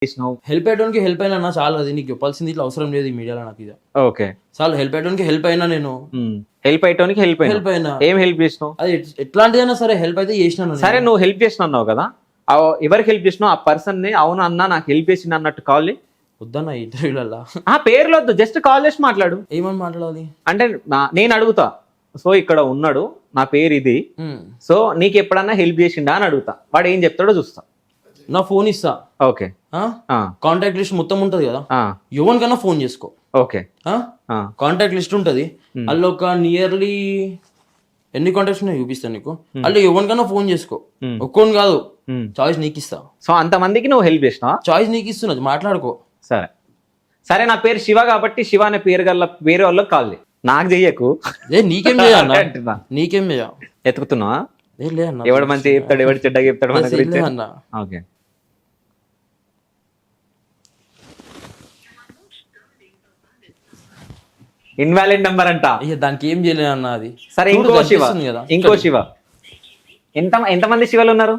చేసినావు? Help అయ్యడానికి help అయినా చాలు, అది నీకు చెప్పాల్సింది ఇట్లా అవసరం లేదు ఈ మీడియాలో నాకు. ఇది ఓకే. చాలు, హెల్ప్ అయ్యడానికి హెల్ప్ అయినా నేను. హెల్ప్ అయ్యడానికి హెల్ప్ హెల్ప్ అయినా ఏం హెల్ప్ చేసినావు? అది ఎట్లాంటిదైనా సరే హెల్ప్ అయితే చేసినాను. సరే నువ్వు హెల్ప్ చేసినావు కదా, ఎవరికి హెల్ప్ చేసినావు? ఆ పర్సన్ ని అవును అన్న నాకు హెల్ప్ చేసింది అన్నట్టు కాల్ వద్దన్న ఇంటర్వ్యూలలో ఆ పేర్లు వద్దు, జస్ట్ కాల్ చేసి మాట్లాడు. ఏమని మాట్లాడాలి అంటే నేను అడుగుతా, సో ఇక్కడ ఉన్నాడు నా పేరు ఇది, సో నీకు ఎప్పుడన్నా హెల్ప్ చేసిండా అని అడుగుతా, వాడు ఏం చెప్తాడో చూస్తా. నా ఫోన్ ఇస్తా, ఓకే, కాంటాక్ట్ లిస్ట్ మొత్తం ఉంటది కదా, ఎవరికైనా ఫోన్ చేసుకో. ఓకే, కాంటాక్ట్ లిస్ట్ ఉంటది, అందులో ఒక నియర్లీ ఎన్ని కాంటాక్ట్స్ ఉన్నాయో చూపిస్తాను నీకు. అందులో ఎవరికైనా ఫోన్ చేసుకో, ఒక్కొని కాదు, చాయిస్ నీకు ఇస్తా. సో అంతమందికి నువ్వు హెల్ప్ చేసినావా? చాయిస్ నీకు ఇస్తున్నది, మాట్లాడుకో. సరే సరే, నా పేరు శివ కాబట్టి శివ అనే పేరు గల వేరే వాళ్ళకి కాల్ నాకు చెయ్యకు. నీకేం చేయాలన్నా, నీకేం చేయ ఎత్తుకుతున్నావా? లే అన్న, ఎవడు మంచి చెప్తాడు ఎవడు చెడ్డగా చెప్తాడు మన గురించి అన్న. ఓకే, ఇన్వాలిడ్ నెంబర్ అంట. దానికి ఏం చేయలేదు అన్న అది. సరే ఇంకో శివ, ఇంకో శివ. ఎంతమంది శివలు ఉన్నారు?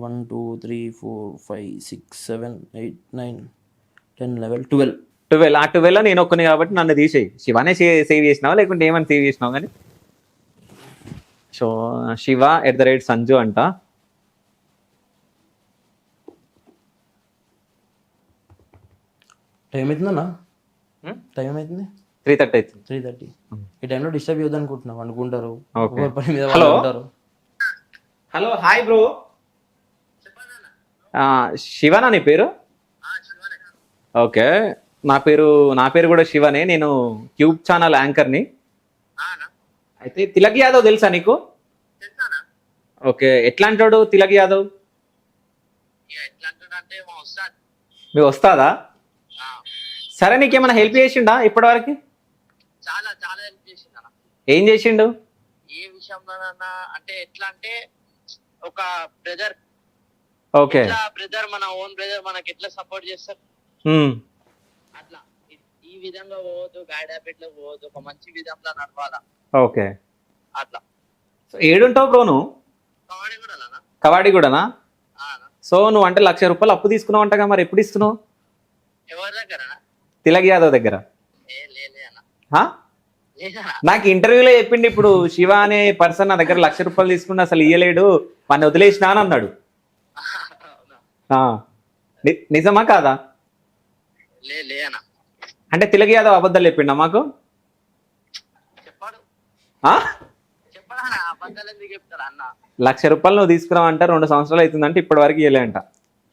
1 2 3 4 5 6 7 8 9 10 11 12. 12. ఆ 12 నేను ఒక్కని కాబట్టి నన్ను తీసేయి. శివనే సేవ్ చేసినావా లేకుంటే ఏమని సేవ్ చేసినావు? కానీ సో శివ @సంజు అంట. టైం అవుతుందన్నా, టైం అవుతుంది 3:30 అవుతుంది. 3:30. ఈ టైంలో డిస్టర్బ్ చేయొద్దు అనుకుంటున్నావు, అనుకుంటారు పని మీద ఉంటారు. Hello, hi bro. శివనా నీ పేరు? ఓకే, నా పేరు కూడా శివనే. నేను క్యూబ్ ఛానల్ యాంకర్ని. అయితే తిలక్ యాదవ్ తెలుసా నీకు? ఓకే, ఎట్లా అంటాడు తిలక్ యాదవ్? మీ వస్తాదా? సరే, నీకేమైనా హెల్ప్ చేసిండా ఇప్పటివరకు? చాలా చాలా హెల్ప్ చేసిండు. ఏం చేసిండు? ఏ విషయంలోనన్నా అంటే ఎట్లా అంటే ఒక బ్రదర్, ఓకే, బ్రదర్ మన ఓన్ బ్రదర్ మనకి ఎట్లా సపోర్ట్ చేస్తారు అట్లా. ఈ విధంగా పోవద్దు, బ్యాడ్ హ్యాబిట్ లో పోవద్దు, ఒక మంచి విధంలో నడవాలా. ఓకే, అట్లా. సో ఏడుంటావు బ్రో నువ్వు? కవాడి కూడా కవాడి కూడానా? సో నువ్వు అంటే ₹1,00,000 అప్పు తీసుకున్నావు అంటగా, మరి ఎప్పుడు ఇస్తున్నావు? ఎవరి దగ్గర? తిలక్ యాదవ్ దగ్గర. నాకు ఇంటర్వ్యూలో చెప్పిండు, ఇప్పుడు శివ అనే పర్సన్ నా దగ్గర ₹1,00,000 తీసుకున్నా అసలు ఇయ్యలేడు, వాడిని వదిలేసినా అని అన్నాడు. నిజమా కాదా? అంటే తిలక్ యాదవ్ అబద్ధాలు చెప్పిండా మాకు? ₹1,00,000 నువ్వు తీసుకున్నావు అంట, 2 సంవత్సరాలు అవుతుందంటే ఇప్పటి వరకు ఇయ్యలే అంట.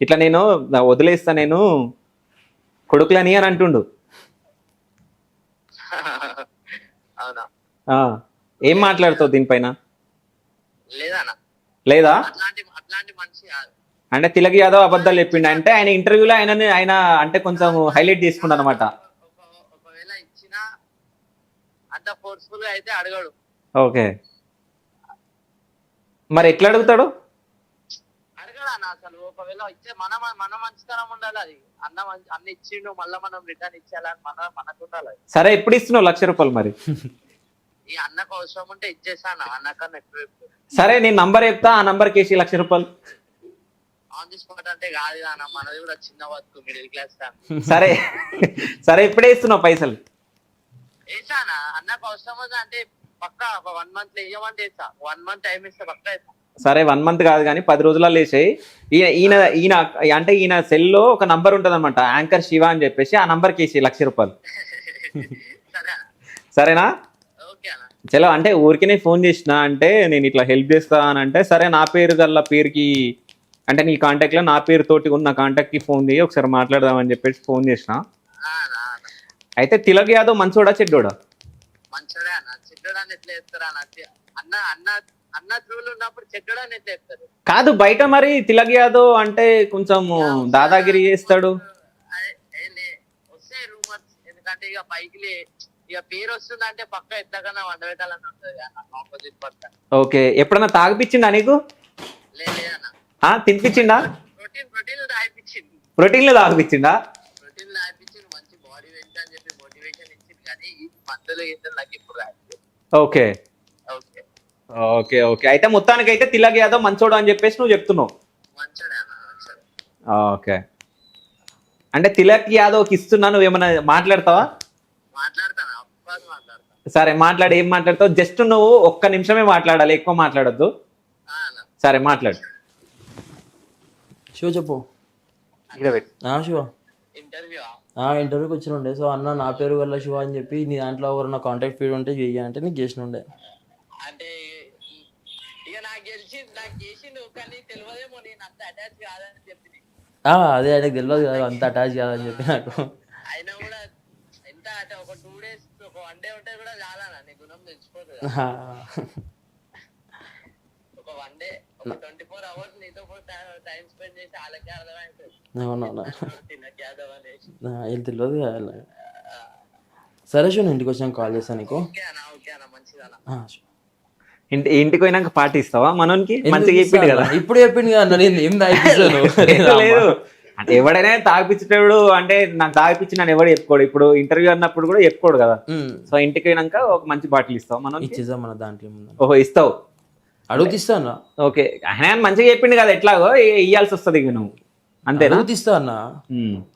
ఇట్లా నేను వదిలేస్తా నేను కొడుకులని అని అంటుండు. ఏం మాట్లాడుతావు దీనిపైన? లేదా అంటే తిలక్ యాదవ్ అబద్ధాలు చెప్పిండు అంటే ఆయన ఇంటర్వ్యూలో ఆయన అంటే కొంచెం హైలైట్ చేసుకుంటా అనమాట. ఒకవేళ ఇచ్చినా అంత ఫోర్స్ఫుల్ గా అయితే అడగడు. ఓకే, మరి ఎట్లా అడుగుతాడు? అడగడా అసలు. ఒకవేళ ఇచ్చే మన మంచితనం ఉండాలి. అది అన్న ఇచ్చిండు, మళ్ళీ మనం రిటర్న్ ఇచ్చేయాలని మనకు ఉండాలి. సరే, ఎప్పుడు ఇస్తున్నావు ₹1,00,000 మరి? ఈ అన్నకు అవసరం ఉంటే ఇచ్చేసాను, అన్నకన్నా ఎక్కువ. సరే, నేను నంబర్ చెప్తా, ఆ నంబర్ కేసి ₹1,00,000 ఆన్ ది స్పాట్ అంటే కాదు అన్న, మనది కూడా చిన్న వర్క్, మిడిల్ క్లాస్ ఫ్యామిలీ. సరే సరే, ఇప్పుడే ఇస్తున్నావు పైసలు? వేసానా అన్నకు అవసరం ఉంది అంటే పక్కా ఒక 1 month లో వేయమంటే వేస్తా. 1 month టైం ఇస్తే పక్కా వేస్తా. సరే, 1 month కాదు కానీ 10 రోజులలో వేసేయి. ఈయన అంటే ఈయన సెల్లో ఒక నంబర్ ఉంటుంది అనమాట, యాంకర్ శివ అని చెప్పేసి, ఆ నంబర్ కేసి ₹1,00,000. సరేనా? చలో, అంటే ఊరికే ఫోన్ చేసిన అంటే నేను ఇట్లా హెల్ప్ చేస్తా అని అంటే, సరే నా పేరు గల్ల పేరుకి అంటే నీ కాంటాక్ట్ లో నా పేరు తోటి ఉన్న కాంటాక్ట్ కి ఫోన్ చేయి, ఒకసారి మాట్లాడదామని చెప్పేసి ఫోన్ చేసిన. అయితే తిలక్ యాదవ్ మంచోడా చెడ్డోడా? మంచోడే అన్న. చెడ్డోడాన్ని ఎట్లా చెప్తారా అన్న? అన్న త్రూలు ఉన్నప్పుడు చెడ్డోడాన్ని ఎట్లా చెప్తారు? కాదు, బయట మరి తిలక్ యాదవ్ అంటే కొంచెం దాదాగిరి చేస్తాడు. వస్తాయి రూమర్స్, ఎందుకంటే ఇక పైకి ఇక పేరు వస్తుందంటే పక్క ఎత్తకన్నా వండ పెట్టాలని ఉంటుంది ఆపోజిట్ పర్సన్. ఓకే, ఎప్పుడన్నా తాగిపించిండా నీకు? లేదన్న. తినిపించిండా? ప్రోటీన్లు తాగిపించిండా? ప్రోటీన్లు తాగిపించి మంచి బాడీ వెయిట్ అని చెప్పి మోటివేషన్ ఇచ్చింది, కానీ ఈ మందులు గిందులు నాకు ఇప్పుడు రాదు. ఓకే ఓకే ఓకే, అయితే మొత్తానికి అయితే తిలక్ యాదవ్ మంచోడు అని చెప్పేసి నువ్వు చెప్తున్నావు. మంచోడే అన్న, మంచోడే. ఓకే, అంటే తిలక్ యాదవ్కి ఇస్తున్నా, నువ్వు ఏమైనా మాట్లాడతావా? మాట్లాడతాను, అఫ్కోర్స్ మాట్లాడతాను. సరే మాట్లాడు, ఏం మాట్లాడతావు? జస్ట్ నువ్వు 1 నిమిషమే మాట్లాడాలి, ఎక్కువ మాట్లాడొద్దు. సరే మాట్లాడు. శివ చెప్పు. శివ ఇంటర్వ్యూ ఇంటర్వ్యూకి వచ్చిన ఉండే. సో అన్న నా పేరు వల్ల శివ అని చెప్పి నీ దాంట్లో ఎవరన్నా కాంటాక్ట్ ఫీడ్ ఉంటే చెయ్యి అంటే నీకు చేసిన ఉండే. అంటే ఇక నాకు చేసిండు కానీ తెలియదేమో నేను అంత అటాచ్ కాదని చెప్పింది. అదే ఆయనకు తెలియదు కదా అంత అటాచ్ కాదని చెప్పి నాకు. అయినా కూడా ఎంత అంటే ఒక 2 days ఒక 1 day ఉంటే కూడా చాలా నీ గుణం తెచ్చిపోతుంది. ఒక 1 day ఒక 24 hours నీతో టైం స్పెండ్ చేసి వాళ్ళకి అర్థమైపోతుంది. అవునవునా తిలక్ యాదవ్ అనేసి ఏం తెలియదు కదా. సరే శివ ఇంటికి వచ్చాక కాల్ చేస్తాను నీకు. ఓకే అన్న మంచిదన్న. ఇంటికి పోయినాక పార్టీ ఇస్తావా మనోనికి? మంచిగా చెప్పిండు కదా. ఇప్పుడు చెప్పింది కదా నేను ఏం తాగిపించాను. లేదు అంటే ఎవడైనా తాగిపించేటప్పుడు అంటే నాకు తాగిపించి నన్ను ఎవడు చెప్పుకోడు. ఇప్పుడు ఇంటర్వ్యూ అన్నప్పుడు కూడా చెప్పుకోడు కదా. సో ఇంటికి పోయినాక ఒక మంచి బాటిల్ ఇస్తావు మనం. ఇచ్చేద్దాం మన దాంట్లో. ఓహో ఇస్తావు, అడుగుతిస్తాను. ఓకే ఆయన మంచిగా చెప్పిండు కదా, ఎట్లాగో ఇయ్యాల్సి వస్తుంది ఇక నువ్వు అంతేనా? అడుగుతిస్తా అన్న,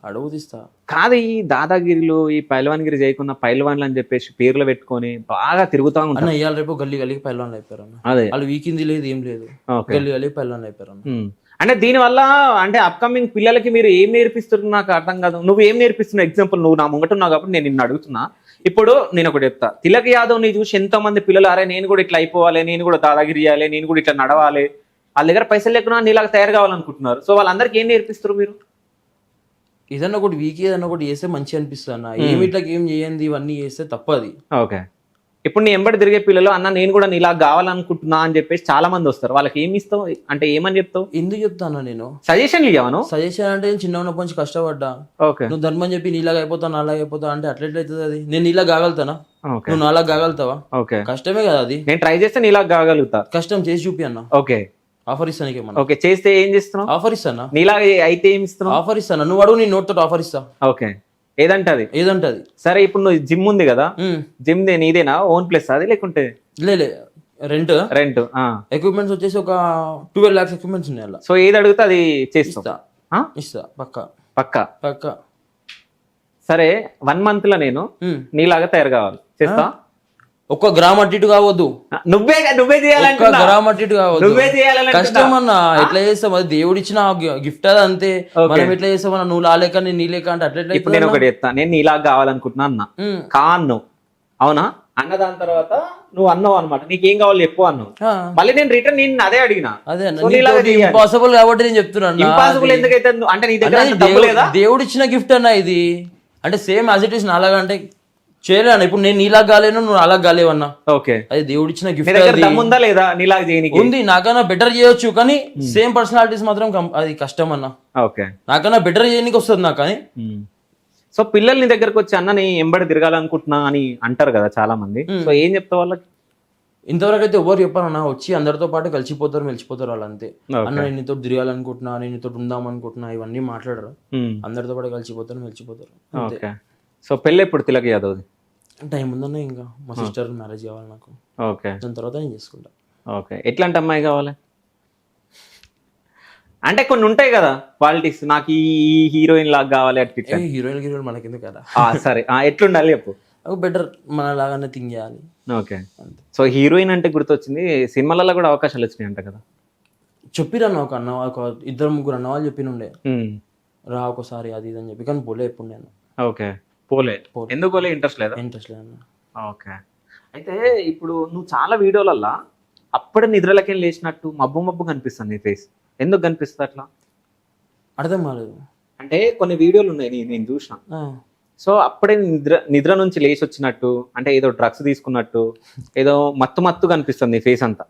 అడుగుతిస్తా. కాదు ఈ దాదాగిరిలు ఈ పైల్వాన్గిరి చేయకుండా పైల్వాన్లు అని చెప్పేసి పేర్లు పెట్టుకొని బాగా తిరుగుతా ఉంటాను. ఇవాళ రేపు గల్లీ గల్లీకి పైల్వాన్లు అయిపోయారు అన్న. అదే వాళ్ళు వీకింది లేదు ఏం లేదు, గల్లీ గల్లీకి పైల్వాన్లు అయిపోయారు అన్న. అంటే దీని వల్ల అంటే అప్కమింగ్ పిల్లలకి మీరు ఏం నేర్పిస్తున్నారు నాకు అర్థం కాదు. నువ్వు ఏం నేర్పిస్తున్నావు? ఎగ్జాంపుల్ నువ్వు నా ముంగట ఉన్నావు కాబట్టి నేను నిన్ను అడుగుతున్నా. ఇప్పుడు నేను ఒకటి చెప్తా, తిలక్ యాదవ్ ని చూసి ఎంతో మంది పిల్లలు అరే నేను కూడా ఇట్లా అయిపోవాలి, నేను కూడా దాదాగిరి చేయాలి, నేను కూడా ఇట్లా నడవాలి, వాళ్ళ దగ్గర పైసలు లేకున్నా నీలాగా తయారు కావాలనుకుంటున్నారు. సో వాళ్ళందరికీ ఏం నేర్పిస్తారు మీరు? ఏదన్నా ఒకటి వీక్ ఏదన్నా ఒకటి చేస్తే మంచి అనిపిస్తుంది అన్న. ఏమి ఇట్లా ఏం చేయండి ఇవన్నీ చేస్తే తప్పది. ఓకే ఇప్పుడు నీ ఎంబడి తిరిగే పిల్లలు అన్న నేను కూడా నీలా కావాలనుకుంటున్నా అని చెప్పేసి చాలా మంది వస్తారు. వాళ్ళకి ఏమి ఇస్తావు అంటే ఏమని చెప్తావు? ఎందుకు చెప్తాను నేను సజెషన్లు ఇవ్వను. సజెషన్ అంటే నేను చిన్న ఉన్నప్పటి నుంచి కష్టపడ్డా. నువ్వు ధర్మం చెప్పి నీలాగా అయిపోతావు నాలాగా అయిపోతావు అంటే అట్లెట్లయితుంది అది? నేను నీలా కాగలుగుతానా? నువ్వు నాలా కాగలుగుతావా? ఓకే కష్టమే కదా అది. నేను ట్రై చేస్తే నీలా కాగలుగుతా. కష్టం చేసి చూపి అన్న. ఓకే ఆఫర్ ఇస్తాను నీకేమన్నా. ఓకే చేస్తే ఏం చేస్తున్నావు? ఆఫర్ ఇస్తానా? నీలా అయితే ఏమి ఇస్తున్నావు? ఆఫర్ ఇస్తాను. నువ్వు అడుగు, నీ నోట్ తోటి ఆఫర్ ఇస్తా. ఓకే ఏదంటది? ఏదంటది? సరే ఇప్పుడు నువ్వు జిమ్ ఉంది కదా, జిమ్ నీదేనా ఓన్ ప్లేస్ అది లేకుంటే? లే రెంట్ ఎక్విప్మెంట్స్ వచ్చేసి ఒక 12 lakhs ఎక్విప్మెంట్స్ ఉన్నాయి అలా. సో ఏది అడిగితే అది చేస్తా. ఇస్తా పక్కా పక్కా పక్కా. సరే 1 month లో నేను నీలాగా తయారు కావాలి, చేస్తా. ఒక్క గ్రామ్ అటు ఇటు కావద్దు. నువ్వే చేయాలంటే ఒక్క గ్రామ్ అటు ఇటు కావద్దు. నువ్వే చేయాలని కష్టం అన్న. ఎట్లా చేస్తాం అది? దేవుడు ఇచ్చిన గిఫ్ట్ అది అంతే. మనం ఎట్లా చేస్తామన్నా? నువ్వు లాలేక నేను నీలేక అంటే అట్లా. ఇప్పుడు నేను ఒకటి చెప్తా, నేను నీలాగా కావాలనుకుంటున్నా అన్న కాను, అవునా? అన్న దాని తర్వాత నువ్వు అన్నావు అనమాట, నీకేం కావాలి చెప్పు అన్నావు. మళ్ళీ నేను రిటర్న్ నేను అదే అడిగినా. అదే ఇంపాసిబుల్ కాబట్టి నేను చెప్తున్నాను. ఇంపాసిబుల్ ఎందుకైతే అంటే నీ దగ్గర దేవుడు ఇచ్చిన గిఫ్ట్ అన్న ఇది. అంటే సేమ్ యాజ్ ఇట్ ఈస్ నాలాగా అంటే చేయలేను. ఇప్పుడు నేను నీలా కాలేను, నువ్వు అలా కాలేవన్నా. ఓకే అది దేవుడు ఇచ్చిన గిఫ్ట్. ఉందా లేదా నీలాగా చేయడానికి? ఉంది. నాకన్నా బెటర్ చేయొచ్చు కానీ సేమ్ పర్సనాలిటీస్ మాత్రం అది కష్టం అన్న. ఓకే నాకన్నా బెటర్ చేయడానికి వస్తుంది నాకు కానీ. సో పిల్లలు నీ దగ్గరకు వచ్చి అన్న నీ ఎంబడి తిరగాలనుకుంటున్నా అని అంటారు కదా చాలా మంది. సో ఏం చెప్తావు వాళ్ళకి? ఇంతవరకు అయితే ఎవరు చెప్పారన్నా, వచ్చి అందరితో పాటు కలిసిపోతారు మెలిచిపోతారు వాళ్ళు అంతే. అన్న నేను నీతో తిరగాలనుకుంటున్నా, నేను నీతో ఉందాం అనుకుంటున్నా, ఇవన్నీ మాట్లాడరు. అందరితో పాటు కలిసిపోతారు మెలిచిపోతారు. ఓకే సో పెళ్ళి ఎప్పుడు తిలక్ యాదవ్ది? టైం ఉందన్న. ఇంకా మా సిస్టర్ మ్యారేజ్ కావాలి నాకు. ఓకే దాని తర్వాత నేను చేసుకుంటా. ఓకే ఎట్లాంటి అమ్మాయి కావాలి? అంటే కొన్ని ఉంటాయి కదా క్వాలిటీస్, నాకు ఈ హీరోయిన్ లాగా కావాలి అనిపించే. హీరోయిన్ మనకి ఎందుకు కదా. సరే ఎట్లుండాలి చెప్పు? బెటర్ మన లాగానే థింక్ చేయాలి. ఓకే సో హీరోయిన్ అంటే గుర్తొచ్చింది, సినిమాలలో కూడా అవకాశాలు వచ్చినాయి అంట కదా? చెప్పిరన్న ఒక అన్న, ఒక 2-3 అన్న వాళ్ళు చెప్పినుండే రా ఒకసారి అది ఇది అని చెప్పి, కానీ పోలే ఎప్పుడు నేను. ఓకే పోలే. ఎందుకు పోలే? ఇంట్రెస్ట్ లేదా? ఇంట్రెస్ట్ లేదన్న. ఓకే అయితే ఇప్పుడు నువ్వు చాలా వీడియోలల్లో అప్పుడే నిద్రలకి లేచినట్టు మబ్బు మబ్బు కనిపిస్తుంది నీ ఫేస్. ఎందుకు కనిపిస్తుంది అట్లా? అర్థం కాలేదు. అంటే కొన్ని వీడియోలు ఉన్నాయి నేను చూసిన. సో అప్పుడే నిద్ర నుంచి లేచి వచ్చినట్టు, అంటే ఏదో డ్రగ్స్ తీసుకున్నట్టు, ఏదో మత్తు కనిపిస్తుంది నీ ఫేస్ అంతా.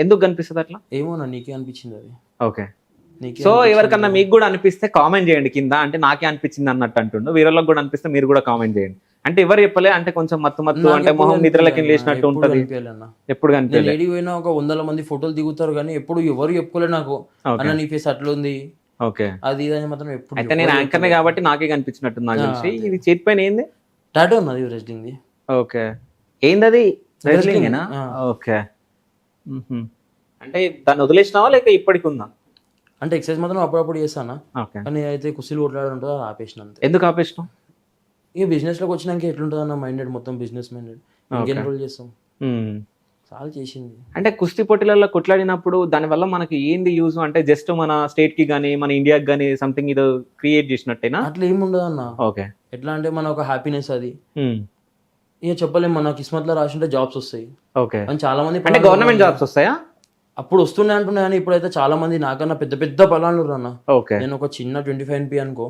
ఎందుకు కనిపిస్తుంది అట్లా? ఏమోనా నీకే అనిపించింది అది. ఓకే సో ఎవరికన్నా మీకు కూడా అనిపిస్తే కామెంట్ చేయండి కింద. అంటే నాకే అనిపించింది అన్నట్టు అంటుండు, వీళ్ళకి కూడా అనిపిస్తే మీరు కూడా కామెంట్ చేయండి. అంటే ఎవరు చెప్పలే అంటే కొంచెం మత్తు అంటే మొహం నిద్రలకి లేచినట్టు ఉంటది. ఎప్పుడు కనిపించలేదు. ఒక 100 మంది ఫోటోలు దిగుతారు కానీ ఎప్పుడు ఎవరు చెప్పుకోలే నాకు అన్న నీ ఫేస్ అట్లుంది ఓకే అది ఇది మాత్రం ఎప్పుడు. అయితే నేను యాంకర్నే కాబట్టి నాకే కనిపించినట్టు నాకు తెలిసి. ఇది చేతి పైన ఏంది? టాటూ ఉన్నది రెస్లింగ్. ఓకే ఏంది అది? రెస్లింగేనా? ఓకే అంటే దాన్ని వదిలేసినావా లేక ఇప్పటికి ఉందా? అంటే ఎక్సర్సైజ్ మాత్రం అప్పుడప్పుడు చేస్తానా, ఓకే. కానీ అయితే కుస్తీలు కొట్లాడు ఉంటుందో అది ఆపేసిన అంతే. ఎందుకు ఆపేసినావు? ఇక బిజినెస్లోకి వచ్చినాక ఎట్లుంటుంది అన్న మైండెడ్, మొత్తం బిజినెస్ మైండెడ్. ఇంకెన్ని రోజులు చేస్తాం, చాలా చేసింది. అంటే కుస్తీ పోటీలలో కొట్లాడినప్పుడు దానివల్ల మనకి ఏంది యూజ్? అంటే జస్ట్ మన స్టేట్ కి కానీ మన ఇండియాకి కానీ సంథింగ్ ఇది క్రియేట్ చేసినట్టేనా? అట్లా ఏమి ఉండదు అన్న. ఓకే. ఎట్లా అంటే మన ఒక హ్యాపీనెస్ అది, ఇక చెప్పలేము. మన కిస్మత్ లో రాసింటే జాబ్స్ వస్తాయి. ఓకే. అని చాలా మంది అంటే గవర్నమెంట్ జాబ్స్ వస్తాయా? అప్పుడు వస్తున్నాయి అంటున్నాయి, కానీ ఇప్పుడైతే చాలా మంది నాకన్నా పెద్ద పెద్ద పలాలు అన్న. ఓకే. నేను ఒక చిన్న 25 NP అనుకో,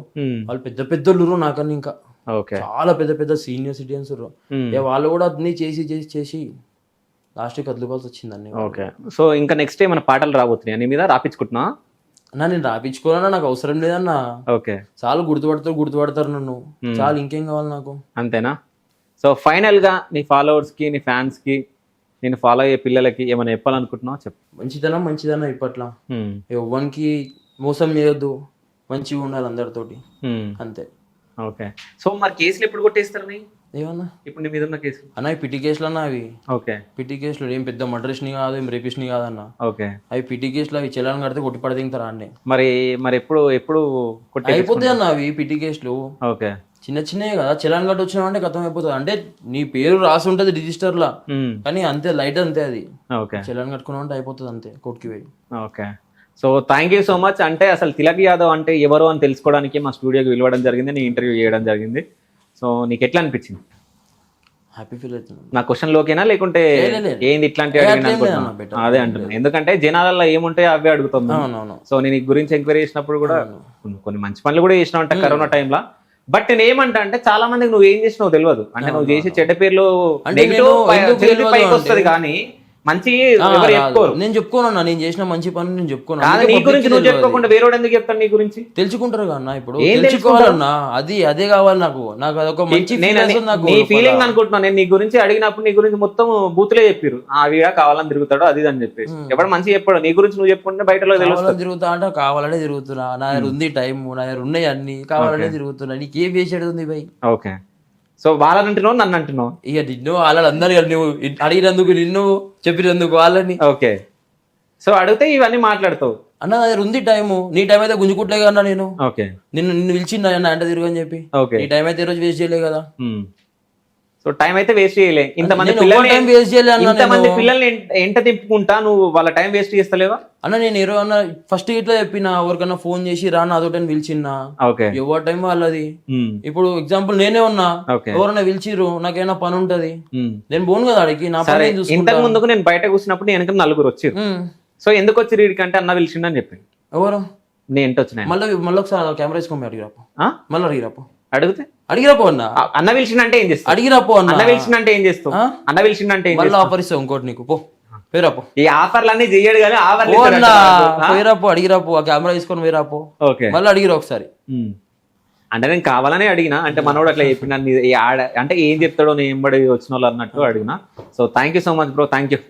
వాళ్ళు పెద్ద పెద్ద లురు నాకన్నా, ఇంకా ఓకే, చాలా పెద్ద పెద్ద సీనియర్ సిటిజన్స్. వాళ్ళు కూడా అన్ని చేసి చేసి చేసి లాస్ట్ కదులుకోవాల్సి వచ్చింది అన్ని. ఓకే. సో ఇంకా నెక్స్ట్ ఏమైనా పాటలు రాబోతున్నాయి నీ మీద? రాపించుకుంటున్నా అన్న? నేను రాపించుకోవాలన్నా, నాకు అవసరం లేదన్నా. ఓకే. చాలా గుర్తుపడతారు నన్ను, చాలా ఇంకేం కావాలి నాకు, అంతేనా? సో ఫైనల్ గా నీ ఫాలోవర్స్ కి, నీ ఫ్యాన్స్ కి, నేను ఫాలో అయ్యే పిల్లలకి ఏమైనా చెప్పాలనుకుంటున్నావు? చెప్పు. మంచిదన్నా ఇప్పట్లో ఎవ్వరికి మోసం చేయొద్దు, మంచిగా ఉండాలి అందరితోటి, అంతే. ఓకే. సో మరి కేసులు ఎప్పుడు కొట్టేస్తారు నీ? ఏమన్నా ఇప్పుడు నీ మీద ఉన్న కేసులు అన్న? పిటి కేసులు అన్న అవి. ఓకే. పిటి కేసులు ఏం పెద్ద మర్డర్స్ని కాదు, ఏం రేపిస్ట్ని కాదన్న. ఓకే. అవి పిటి కేసులు, అవి చెల్లని కడితే కొట్టి పడదింటారా అన్నీ. మరి ఎప్పుడు అయిపోతాయి అన్న అవి పిటి కేసులు. ఓకే. చిన్న చిన్నవి కదా, చలాన్ కట్టి వచ్చినామంటే ఖతం అయిపోతుంది. అంటే నీ పేరు రాసి ఉంటుంది రిజిస్టర్ లా, కానీ అంతే లైట్ అంతే అది. ఓకే. చలాన్ కట్టుకున్నామంటే అయిపోతుంది అంతే, కోర్టుకి పోయి. Okay. So thank you so much. అంటే అసలు తిలక్ యాదవ్ అంటే ఎవరు అని తెలుసుకోవడానికి మా స్టూడియోకి పిలవడం జరిగింది, నేను ఇంటర్వ్యూ చేయడం జరిగింది. సో నీకు ఎట్లా అనిపించింది? హ్యాపీ ఫీల్ అవుతున్నాను. నా క్వశ్చన్ లోకేనా లేకుంటే ఏంది ఇట్లాంటి అదే అంటున్నాను, ఎందుకంటే జనాలలో ఏముంటాయో అవే అడుగుతున్నాను. సో నేను ఈ గురించి ఎంక్వైరీ చేసినప్పుడు కూడా కొన్ని మంచి పనులు కూడా చేసినావు అంటే కరోనా టైంలో. బట్ నేను ఏమంటా అంటే చాలా మందికి నువ్వు ఏం చేసినావు తెలియదు. అంటే నువ్వు చేసే చెడ్డ పేర్లు నెగిటివ్ పైకి వస్తుంది కానీ మంచి ఎవరు చెప్పుకోరు. నేను చెప్పుకోను, నేను చేసిన మంచి పని నేను చెప్పుకోను. నీ గురించి నువ్వు చెప్పుకోకుండా వేరేవాడు ఎందుకు చెప్తాను నీ గురించి? తెలుసుకుంటారు కన్నా, ఇప్పుడు తెలుసుకోవాలన్నా అదే కావాలి నాకు. అదొక మంచి నీ ఫీలింగ్ అనుకుంటున్నాను. నేను నీ గురించి అడిగినప్పుడు నీ గురించి మొత్తం బూతులే చెప్పారు, ఆ వీడ కావాలని తిరుగుతాడు అది అని చెప్పేసి. ఎప్పుడు మంచి చెప్పాడు, నీ గురించి నువ్వు చెప్పుకుంటే బయటలో తిరుగుతా అంటే కావాలనే తిరుగుతున్నా. నా దగ్గర ఉంది టైం, నా దగ్గర ఉన్నాయి అన్ని, కావాలనే తిరుగుతున్నా. నీకేం వేసేది ఉంది బై? ఓకే. సో వాళ్ళని అంటున్నావు, నన్ను అంటున్నావు? ఇక నిన్ను వాళ్ళందరూ నువ్వు అడిగినందుకు, నిన్ను చెప్పినందుకు వాళ్ళని. ఓకే. సో అడిగితే ఇవన్నీ మాట్లాడతావు అన్న. నా దగ్గర ఉంది టైము, నీ టైం అయితే గుంజుకుంటలే కదా నేను. ఓకే. నిన్ను పిలిచిందా అంట తిరుగు అని చెప్పి. ఓకే. నీ టైం అయితే ఈ రోజు వేస్ట్ చేయలే కదా. సో టైం అయితే వేస్ట్ చేయలే. ఇంతమంది పిల్లల్ని ఎంట తిప్పుకుంటా నువ్వు వాళ్ళ టైం వేస్ట్ చేస్తలేవా అన్న? నేను ఎవరన్నా ఫస్ట్ ఇట్లా చెప్పినా, ఎవరికన్నా ఫోన్ చేసి రా నాతో పిలిచిన్నా, ఎవరి టైం వాళ్ళది. ఇప్పుడు ఎగ్జాంపుల్ నేనే ఉన్నా, ఎవరన్నా పిలిచిరు, నాకేమైనా పని ఉంటది, నేను పోను కదా అడిగి. నా పని ఇంతకు ముందుకు నేను బయట కూర్చున్నప్పుడు వెనక నలుగురు వచ్చారు. సో ఎందుకు వచ్చి వీడికంటే అన్న పిలిచిండు అని చెప్పి. ఎవరు? నేను ఎంట వచ్చిన మళ్ళీ ఒకసారి కెమెరా వేసుకోమని అడిగిరాపు, మళ్ళీ అడిగిరాపు. అడిగితే అడిగిరాపో అన్న. అన్న పిలిచిందంటే ఏం చేస్తావు? అడిగిరాపో అన్న. అన్న పిలిచిందంటే ఏం చేస్తావు? అన్న పిలిచిందంటే మళ్ళీ ఆఫర్ ఇస్తావు ఇంకోటి నీకు, పో పేరాపో. ఈ ఆఫర్లన్నీ చెయ్యడు కానీ పేరాపో, అడిగిరాపో, ఆ కెమెరా తీసుకొని వేరాపో. ఓకే. మళ్ళీ అడిగిరా ఒకసారి. అంటే నేను కావాలనే అడిగినా, అంటే మనోడు అట్లా చెప్పిన అంటే ఏం చెప్తాడో నేను ఎంబడి వచ్చిన వాళ్ళు అన్నట్టు అడిగినా. So thank you so much bro, thank you.